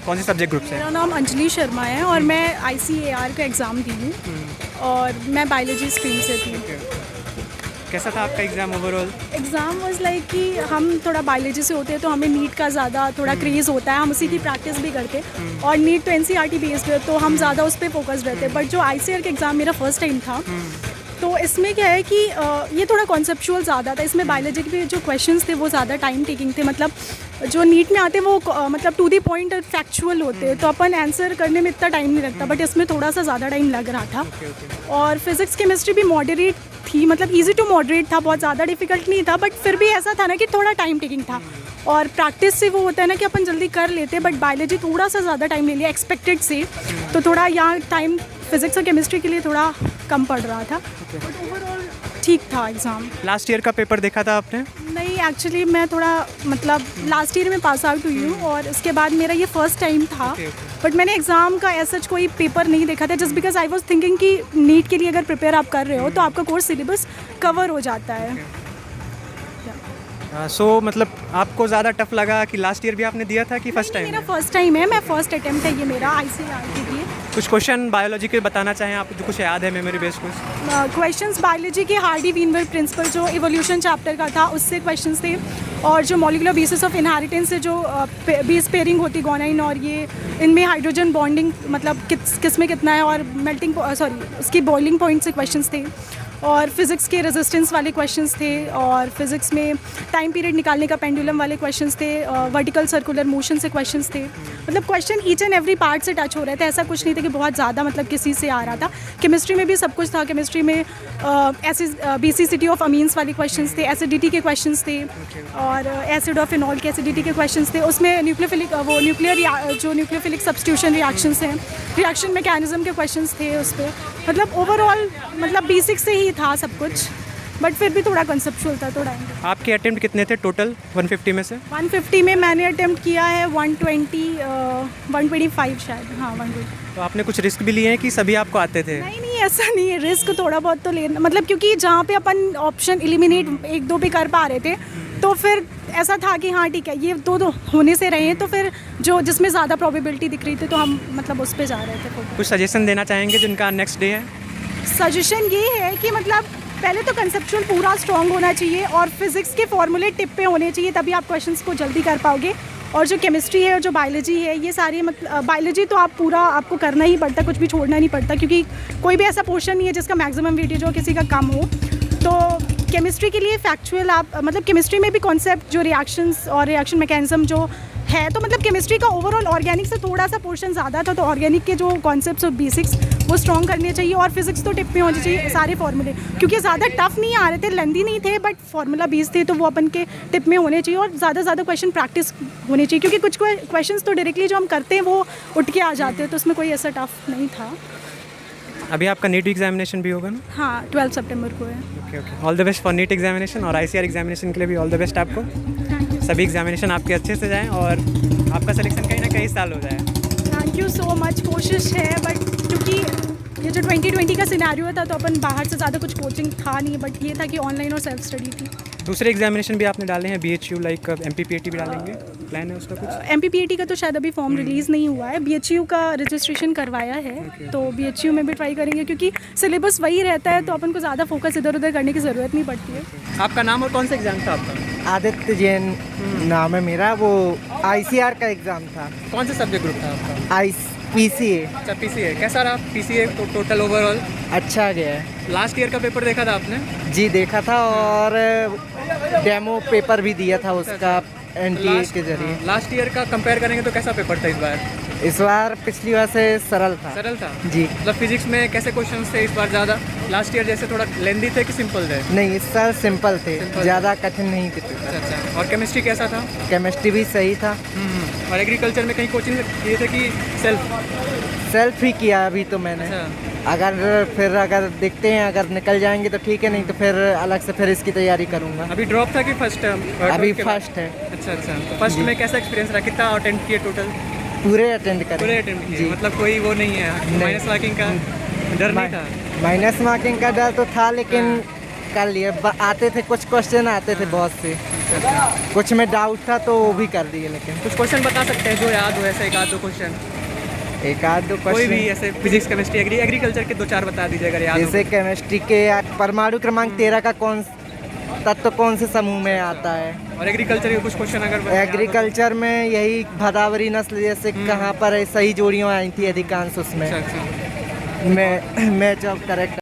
कौन से subject group से? मेरा नाम अंजलि शर्मा है और मैं ICAR का एग्ज़ाम दी हूँ और मैं बायोलॉजी स्ट्रीम से थी। कैसा था आपका exam overall? Exam was like कि हम थोड़ा बायोलॉजी से होते हैं तो हमें नीट का ज़्यादा थोड़ा क्रेज़ होता है, हम उसी की प्रैक्टिस भी करते हैं और नीट तो NCERT बेस्ड है तो हम ज़्यादा उस पर फोकस रहते हैं। बट जो ICAR का एग्ज़ाम मेरा फर्स्ट टाइम था तो इसमें क्या है कि ये थोड़ा कॉन्सेप्चुअल ज़्यादा था। इसमें बायोलॉजी के जो क्वेश्चंस थे वो ज़्यादा टाइम टेकिंग थे, मतलब जो नीट में आते हैं वो मतलब टू द पॉइंट और फैक्चुअल होते हैं तो अपन आंसर करने में इतना टाइम नहीं लगता, बट इसमें थोड़ा सा ज़्यादा टाइम लग रहा था। और फिज़िक्स केमिस्ट्री भी मॉडरेट थी, मतलब ईजी टू मॉडरेट था, बहुत ज़्यादा डिफिकल्ट नहीं था, बट फिर भी ऐसा था ना कि थोड़ा टाइम टेकिंग था और प्रैक्टिस से वो होता है ना कि अपन जल्दी कर लेते, बट बायोलॉजी थोड़ा सा ज़्यादा टाइम ले लिया एक्सपेक्टेड से, तो थोड़ा यहाँ टाइम फिज़िक्स और केमिस्ट्री के लिए थोड़ा कम पड़ रहा था। बट ओवरऑल ठीक था एग्ज़ाम। लास्ट ईयर का पेपर देखा था आपने? नहीं, एक्चुअली मैं थोड़ा मतलब लास्ट ईयर में पास आउट हुई हूँ और इसके बाद मेरा ये फर्स्ट टाइम था। बट मैंने एग्ज़ाम का ऐसा कोई पेपर नहीं देखा था, just because I was thinking कि नीट के लिए अगर प्रिपेयर आप कर रहे हो तो आपका कोर्स सिलेबस कवर हो जाता है। सो मतलब आपको ज़्यादा टफ लगा कि लास्ट ईयर भी आपने दिया था कि फर्स्ट टाइम? मेरा फर्स्ट टाइम है, मैं फर्स्ट अटेम्प्ट है ये मेरा ICAR के लिए। कुछ क्वेश्चन बायोलॉजी के बताना चाहें आप जो कुछ याद है मेमोरी बेस्ड कुछ? क्वेश्चंस बायोलॉजी के हार्डी-वीनबर्ग प्रिंसिपल जो इवोल्यूशन चैप्टर का था उससे क्वेश्चंस थे, और जो मॉलिक्यूलर बेसिस ऑफ इनहेरिटेंस से जो बेस पेयरिंग होती गोनाइन और ये इनमें हाइड्रोजन बॉन्डिंग मतलब किस में कितना है और मेल्टिंग उसकी बॉइलिंग पॉइंट से क्वेश्चंस थे, और फिज़िक्स के रेजिस्टेंस वाले क्वेश्चंस थे, और फिज़िक्स में टाइम पीरियड निकालने का पेंडुलम वाले क्वेश्चंस थे, वर्टिकल सर्कुलर मोशन से क्वेश्चंस थे। मतलब question each and every part से टच हो रहे थे, ऐसा कुछ नहीं था कि बहुत ज़्यादा मतलब किसी से आ रहा था। केमिस्ट्री में भी सब कुछ था, केमिस्ट्री में बेसिसिटी ऑफ अमीन्स वाले क्वेश्चंस थे, एसिडिटी के क्वेश्चंस थे, और एसिड ऑफ फिनॉल के एसिडिटी के क्वेश्चंस थे। उसमें न्यूक्लियोफिलिक सब्स्टिट्यूशन रिएक्शंस हैं, रिएक्शन मैकेनिज्म के क्वेश्चंस थे उस पर। मतलब ओवरऑल मतलब बेसिक से ही था सब कुछ, बट फिर भी थोड़ा कंसेप्चुअल था थोड़ा। आपके अटेम्प्ट कितने थे टोटल 150 में से? 150 में मैंने अटेम्प्ट किया है 125 शायद, हाँ 120। तो आपने कुछ रिस्क भी लिए हैं कि सभी आपको आते थे? नहीं ऐसा नहीं है, रिस्क थोड़ा बहुत तो लेना, मतलब क्योंकि जहाँ पे अपन ऑप्शन एलिमिनेट एक दो पे कर पा रहे थे तो फिर ऐसा था कि हाँ ठीक है ये दो होने से रहे हैं, तो फिर जो जिसमें ज़्यादा प्रोबेबिलिटी दिख रही थी तो हम मतलब उस पर जा रहे थे। कुछ सजेशन देना चाहेंगे जिनका नेक्स्ट डे है? सजेशन ये है कि मतलब पहले तो कंसेप्चुअल पूरा स्ट्रॉन्ग होना चाहिए और फिज़िक्स के फॉर्मूले टिप पे होने चाहिए, तभी आप क्वेश्चंस को जल्दी कर पाओगे। और जो केमिस्ट्री है और जो बायोलॉजी है ये सारी मतलब बायोलॉजी तो आप पूरा आपको करना ही पड़ता, कुछ भी छोड़ना नहीं पड़ता, क्योंकि कोई भी ऐसा पोर्शन नहीं है जिसका मैक्सिमम वेटेज हो किसी का कम हो। तो केमिस्ट्री के लिए फैक्चुअल आप मतलब केमिस्ट्री में भी कॉन्सेप्ट जो रिएक्शंस और रिएक्शन मैकेनिज्म जो है, तो मतलब केमिस्ट्री का ओवरऑल ऑर्गेनिक से थोड़ा सा पोर्शन ज़्यादा था, तो ऑर्गेनिक के जो कॉन्सेप्ट्स और बेसिक्स वो स्ट्रॉन्ग करने चाहिए, और फिजिक्स तो टिप में होनी चाहिए सारे फार्मूले, क्योंकि ज़्यादा टफ नहीं आ रहे थे, लेंदी नहीं थे, बट फार्मूला बेस थे तो वो अपन के टिप में होने चाहिए, और ज़्यादा क्वेश्चन प्रैक्टिस होनी चाहिए, क्योंकि कुछ क्वेश्चन तो डायरेक्टली जो हम करते हैं वो उठ के आ जाते हैं, तो उसमें कोई ऐसा टफ नहीं था। अभी आपका नीट एग्जामिनेशन भी होगा ना? हाँ 12 सितंबर को है। Okay all the best for NEET examination, और ICAR एग्जामिनेशन के लिए भी ऑल द बेस्ट आपको। सभी एग्जामिनेशन आपके अच्छे से जाएं और आपका सिलेक्शन कहीं ना कहीं साल हो जाए। Thank you so much. कोशिश है, बट क्योंकि ये जो 2020 का सिनेरियो था तो अपन बाहर से ज़्यादा कुछ कोचिंग था नहीं, बट ये था कि ऑनलाइन और सेल्फ स्टडी थी। दूसरे एग्जामिनेशन भी आपने डाले हैं BHU लाइक MPPAT भी डालेंगे, प्लान है उसका कुछ? MPPAT का तो शायद अभी फॉर्म रिलीज़ नहीं हुआ है, BHU का रजिस्ट्रेशन करवाया है, तो BHU में भी ट्राई करेंगे, क्योंकि सिलेबस वही रहता है तो अपन को ज़्यादा फोकस इधर उधर करने की ज़रूरत नहीं पड़ती है। आपका नाम और कौन सा एग्जाम था आपका? आदित्य जैन नाम है मेरा, वो ICAR का एग्ज़ाम था। कौन सा सब्जेक्ट ग्रुप था आपका? PCA। अच्छा PCA, कैसा रहा PCA टोटल ओवरऑल? अच्छा गया है। लास्ट ईयर का पेपर देखा था आपने? जी देखा था, और डेमो पेपर भी दिया था उसका NTA के जरिए। लास्ट ईयर का कंपेयर करेंगे तो कैसा पेपर था इस बार? इस बार पिछली बार से सरल था। सरल था जी। मतलब फिजिक्स में कैसे क्वेश्चंस थे इस बार ज़्यादा? लास्ट ईयर जैसे थोड़ा लेंदी थे कि सिंपल थे? नहीं, इस साल सिंपल थे, ज़्यादा कठिन नहीं थे। अच्छा और केमिस्ट्री कैसा था? केमिस्ट्री भी सही था। और एग्रीकल्चर में कहीं कोचिंग किए थे कि सेल्फ ही किया अभी तो मैंने। अगर देखते हैं, अगर निकल जाएंगे तो ठीक है, नहीं तो फिर अलग से फिर इसकी तैयारी करूँगा। अभी ड्रॉप था कि फर्स्ट? अभी फर्स्ट है। अच्छा फर्स्ट में कैसा एक्सपीरियंस रहा? कितना अटेंड किए टोटल? पूरे अटेंड किए मतलब कोई वो नहीं है माइनस मार्किंग का डर नहीं था? माइनस मार्किंग का डर तो था, लेकिन कर लिए, आते थे कुछ क्वेश्चन आते थे बहुत से। अच्छा। कुछ में डाउट था तो वो भी कर दिए, लेकिन कुछ क्वेश्चन बता सकते हैं जो याद हो, ऐसे एक आध दो क्वेश्चन, एक आध दो कोई भी क्वेश्चन ऐसे फिजिक्स केमिस्ट्री एग्रीकल्चर के दो चार बता दीजिए अगर याद हो। जैसे केमिस्ट्री के परमाणु क्रमांक 13 का कौन तत्व कौन से समूह में आता है। और एग्रीकल्चर के कुछ क्वेश्चन अगर याद हो। एग्रीकल्चर में यही भदावरी नस्ल जैसे कहाँ पर है, सही जोड़ियाँ आई थी अधिकांश उसमें। अच्छा अच्छा। Match of correct